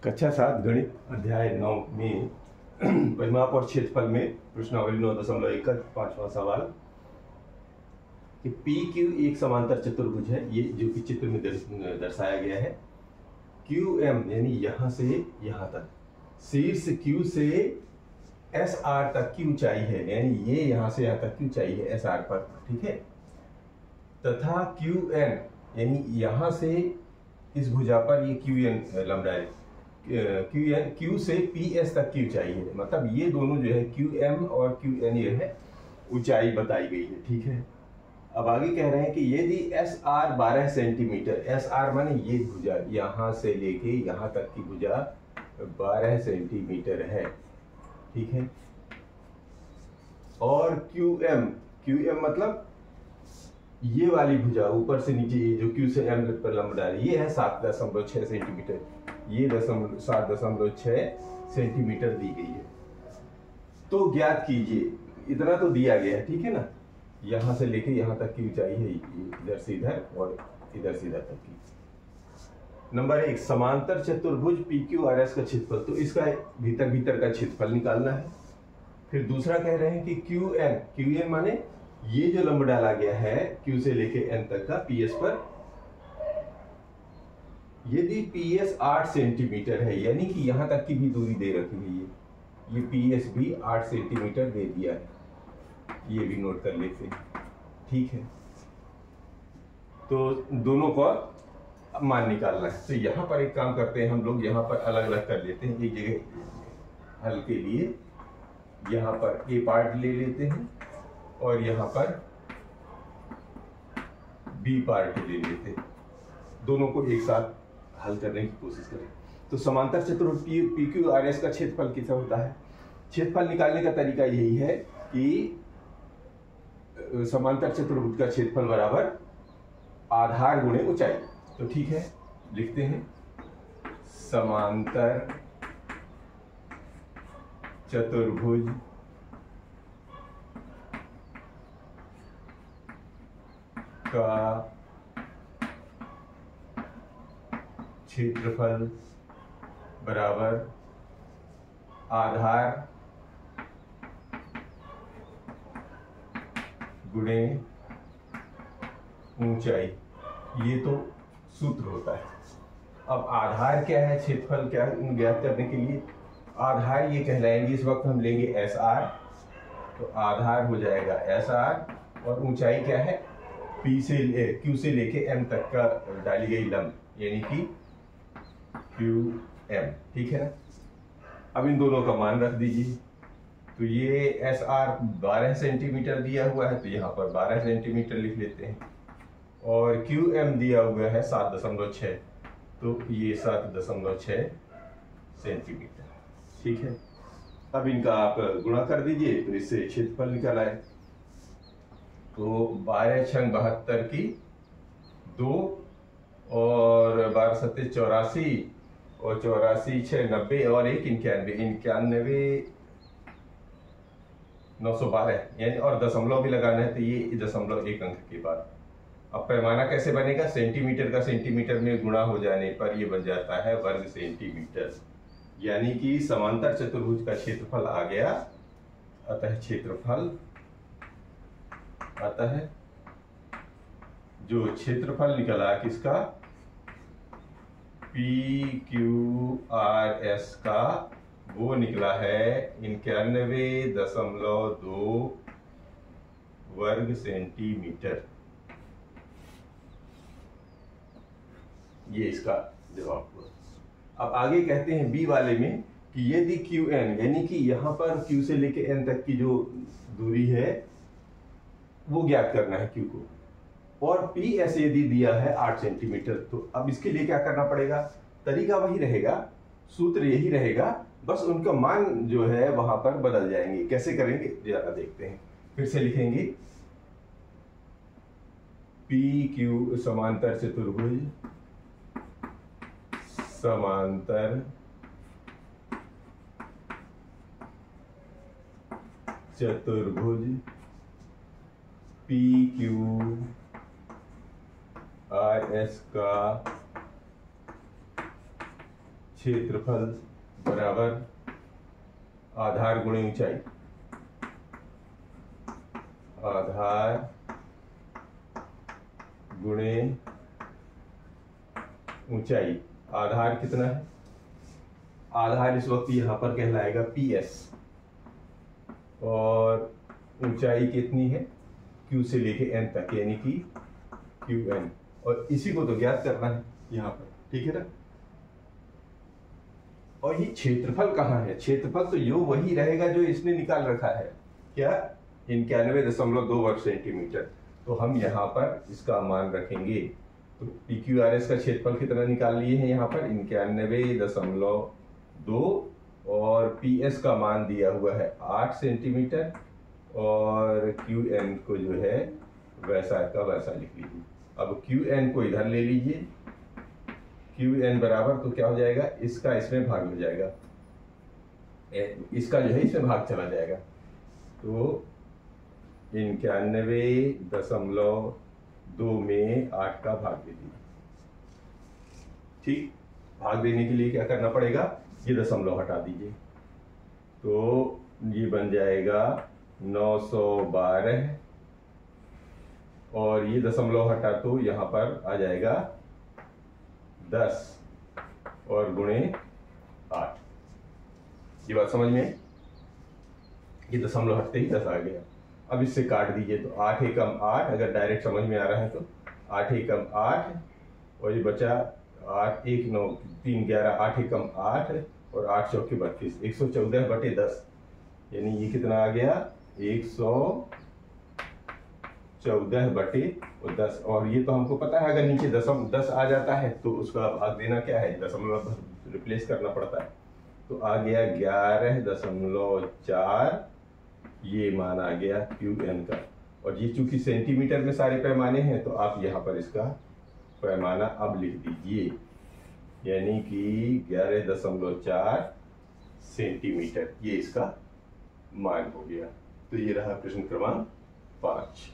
कक्षा 7 गणित अध्याय 9 में परिमाप और क्षेत्रफल में प्रश्नावली 9.1 का 5वां सवाल कि पी क्यू एक समांतर चतुर्भुज है, ये जो कि चित्र में दर्शाया गया है। क्यू एम यानी यहाँ से यहाँ तक शीर्ष क्यू से एस आर तक की ऊंचाई है, यानी ये यहाँ से यहाँ तक की ऊंचाई है एस आर पर, ठीक है। तथा क्यू एन यानी यहाँ से इस भुजा पर ये क्यू एन लंबा है, क्यू से पी एस तक की ऊंचाई है, मतलब ये दोनों जो है क्यू एम और क्यू एन ये है ऊंचाई बताई गई है, ठीक है। अब आगे कह रहे हैं कि यदि S R 12 centimetre, S R माने ये भुजा यहाँ से लेके यहाँ तक की भुजा 12 सेंटीमीटर है, ठीक है। और क्यू एम मतलब ये वाली भुजा ऊपर से नीचे ये जो क्यू से एम पर लंबा है ये है 7.6 सेंटीमीटर, ये 7.6 सेंटीमीटर दी गई है। तो ज्ञात कीजिए, इतना तो दिया गया है, ठीक है ना। यहाँ से लेके यहाँ तक की ऊंचाई है, इधर से इधर और इधर से इधर तक की। नंबर 1, समांतर चतुर्भुज पी क्यू आर एस का क्षेत्रफल, तो इसका भीतर का क्षेत्रफल निकालना है। फिर दूसरा कह रहे हैं कि क्यू एन माने ये जो लंब डाला गया है क्यू से लेके एन तक का पी एस पर, यदि पी एस 8 सेंटीमीटर है, यानी कि यहां तक की भी दूरी दे रखी है, ये पी एस भी 8 सेंटीमीटर दे दिया है, ये भी नोट कर लेते हैं, ठीक है। तो दोनों का मान निकालना है। तो यहां पर एक काम करते हैं हम लोग, यहां पर अलग अलग कर लेते हैं, एक जगह हल के लिए यहां पर ए पार्ट ले लेते हैं और यहां पर बी पार्ट ले लेते हैं, दोनों को एक साथ हल करने की कोशिश करें। तो समांतर चतुर्भुज पी क्यू आर एस का क्षेत्रफल कितना होता है? क्षेत्रफल निकालने का तरीका यही है कि समांतर चतुर्भुज का क्षेत्रफल बराबर आधार गुणे ऊंचाई। तो ठीक है, लिखते हैं समांतर चतुर्भुज का क्षेत्रफल बराबर आधार गुणे ऊंचाई, ये तो सूत्र होता है। अब आधार क्या है, क्षेत्रफल क्या है, ज्ञात करने के लिए आधार ये कहलाएंगे, इस वक्त हम लेंगे एस आर, तो आधार हो जाएगा एस आर और ऊंचाई क्या है पी से क्यू से लेके एम तक का डाली गई लंब, यानी कि क्यू एम, ठीक है ना। अब इन दोनों का मान रख दीजिए, तो ये एस आर 12 सेंटीमीटर दिया हुआ है, तो यहाँ पर 12 सेंटीमीटर लिख लेते हैं, और क्यू एम दिया हुआ है 7.6, तो ये 7.6 सेंटीमीटर, ठीक है। अब इनका आप गुणा कर दीजिए, तो इससे क्षेत्रफल निकल आए। तो 12 छंग 72 की 2 और 12 सत्ते 84 और 84 6 90 और 1 91 912, यानी और दशमलव भी लगाना है, तो ये 0.1 अंक के बाद। अब पैमाना कैसे बनेगा, सेंटीमीटर का सेंटीमीटर में गुणा हो जाने पर ये बन जाता है वर्ग सेंटीमीटर, यानी कि समांतर चतुर्भुज का क्षेत्रफल आ गया। अतः क्षेत्रफल आता है, जो क्षेत्रफल निकला किसका, पी क्यू आर एस का, वो निकला है 91.2 वर्ग सेंटीमीटर। ये इसका जवाब हुआ। अब आगे कहते हैं बी वाले में कि यदि क्यू एन यानी कि यहाँ पर क्यू से लेके एन तक की जो दूरी है वो ज्ञात करना है क्यू को, और पी एस यदि दिया है 8 सेंटीमीटर, तो अब इसके लिए क्या करना पड़ेगा, तरीका वही रहेगा, सूत्र यही रहेगा, बस उनका मान जो है वहां पर बदल जाएंगे। कैसे करेंगे जरा देखते हैं। फिर से लिखेंगे पी क्यू समांतर चतुर्भुज, समांतर चतुर्भुज पी क्यू आर एस का क्षेत्रफल बराबर आधार गुणे ऊंचाई। आधार गुणे ऊंचाई। आधार कितना है? आधार इस वक्त यहां पर कहलाएगा PS, और ऊंचाई कितनी है? Q से लेके N तक, यानी कि QN, और इसी को तो ज्ञात करना है यहां पर, ठीक है ना। और ये क्षेत्रफल कहाँ है? क्षेत्रफल तो यो वही रहेगा जो इसने निकाल रखा है, क्या? 91.2 वर्ग सेंटीमीटर। तो हम यहाँ पर इसका मान रखेंगे। तो PQRS का क्षेत्रफल कितना निकाल लिए हैं यहाँ पर? 91.2, और PS का मान दिया हुआ है 8 सेंटीमीटर, और QN को जो है वैसा का वैसा लिख लीजिए। अब QN को इधर ले लीजिए, QN बराबर तो क्या हो जाएगा? इसका इसमें भाग हो जाएगा, इसका जो है इसमें भाग चला जाएगा। तो 91.2 में 8 का भाग दे दीजिए। ठीक, भाग देने के लिए क्या करना पड़ेगा? ये दशमलव हटा दीजिए, तो ये बन जाएगा 912, और ये दशमलव हटा तो यहाँ पर आ जाएगा 10 और गुणे 8। ये बात समझ में? ये दशमलव हटते ही 10 आ गया। अब इससे काट दीजिए, तो 8 एकम 8, अगर डायरेक्ट समझ में आ रहा है तो 8 एकम 8, और ये बचा 8 1 9 3 11, 8 एकम 8 और 8 चौके 32, 114/10, यानी ये कितना आ गया? 114/10। और ये तो हमको पता है, अगर नीचे 10 आ जाता है तो उसका भाग देना क्या है? दशमलव रिप्लेस करना पड़ता है। तो आ गया 11.4, ये मान आ गया QN का। और ये चूंकि सेंटीमीटर में सारे पैमाने हैं, तो आप यहाँ पर इसका पैमाना अब लिख दीजिए, यानी कि 11.4 सेंटीमीटर, ये इसका मान हो गया। तो ये रहा प्रश्न क्रमांक 5।